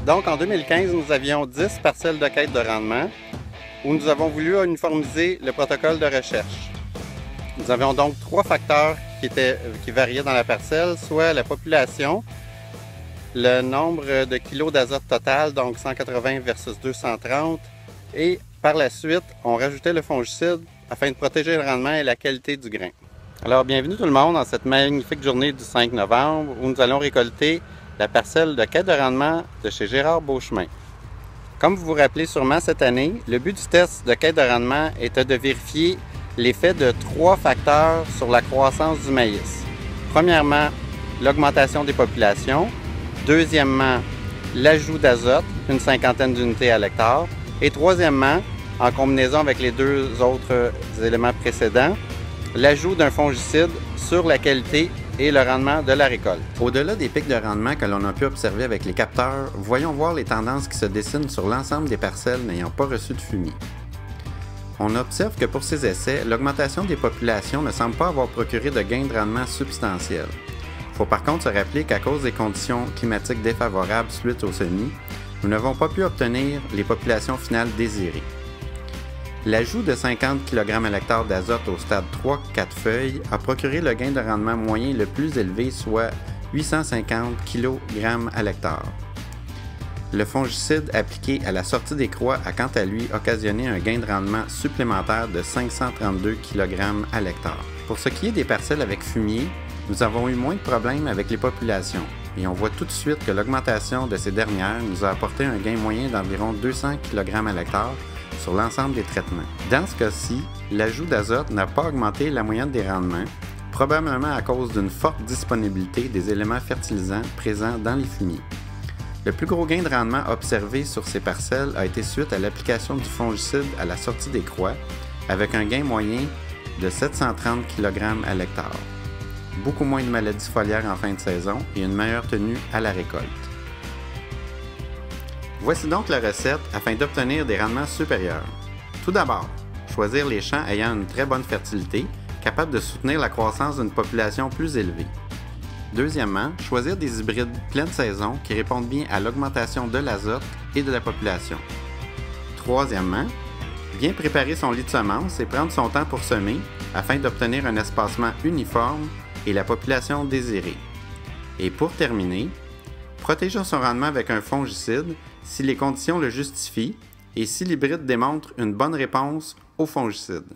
Donc, en 2015, nous avions 10 parcelles de quête de rendement où nous avons voulu uniformiser le protocole de recherche. Nous avions donc 3 facteurs qui variaient dans la parcelle, soit la population, le nombre de kilos d'azote total, donc 180 versus 230, et par la suite, on rajoutait le fongicide afin de protéger le rendement et la qualité du grain. Alors, bienvenue tout le monde dans cette magnifique journée du 5 novembre où nous allons récolter la parcelle de quête de rendement de chez Gérard Beauchemin. Comme vous vous rappelez sûrement cette année, le but du test de quête de rendement était de vérifier l'effet de 3 facteurs sur la croissance du maïs. Premièrement, l'augmentation des populations. Deuxièmement, l'ajout d'azote, une cinquantaine d'unités à l'hectare. Et troisièmement, en combinaison avec les 2 autres éléments précédents, l'ajout d'un fongicide sur la qualité et le rendement de la récolte. Au-delà des pics de rendement que l'on a pu observer avec les capteurs, voyons voir les tendances qui se dessinent sur l'ensemble des parcelles n'ayant pas reçu de fumier. On observe que pour ces essais, l'augmentation des populations ne semble pas avoir procuré de gains de rendement substantiels. Il faut par contre se rappeler qu'à cause des conditions climatiques défavorables suite au semis, nous n'avons pas pu obtenir les populations finales désirées. L'ajout de 50 kg à l'hectare d'azote au stade 3-4 feuilles a procuré le gain de rendement moyen le plus élevé, soit 850 kg à l'hectare. Le fongicide appliqué à la sortie des croix a quant à lui occasionné un gain de rendement supplémentaire de 532 kg à l'hectare. Pour ce qui est des parcelles avec fumier, nous avons eu moins de problèmes avec les populations et on voit tout de suite que l'augmentation de ces dernières nous a apporté un gain moyen d'environ 200 kg à l'hectare sur l'ensemble des traitements. Dans ce cas-ci, l'ajout d'azote n'a pas augmenté la moyenne des rendements, probablement à cause d'une forte disponibilité des éléments fertilisants présents dans les fumiers. Le plus gros gain de rendement observé sur ces parcelles a été suite à l'application du fongicide à la sortie des croix, avec un gain moyen de 730 kg à l'hectare. Beaucoup moins de maladies foliaires en fin de saison et une meilleure tenue à la récolte. Voici donc la recette afin d'obtenir des rendements supérieurs. Tout d'abord, choisir les champs ayant une très bonne fertilité, capables de soutenir la croissance d'une population plus élevée. Deuxièmement, choisir des hybrides pleine saison qui répondent bien à l'augmentation de l'azote et de la population. Troisièmement, bien préparer son lit de semences et prendre son temps pour semer afin d'obtenir un espacement uniforme et la population désirée. Et pour terminer, protéger son rendement avec un fongicide si les conditions le justifient et si l'hybride démontre une bonne réponse au fongicide.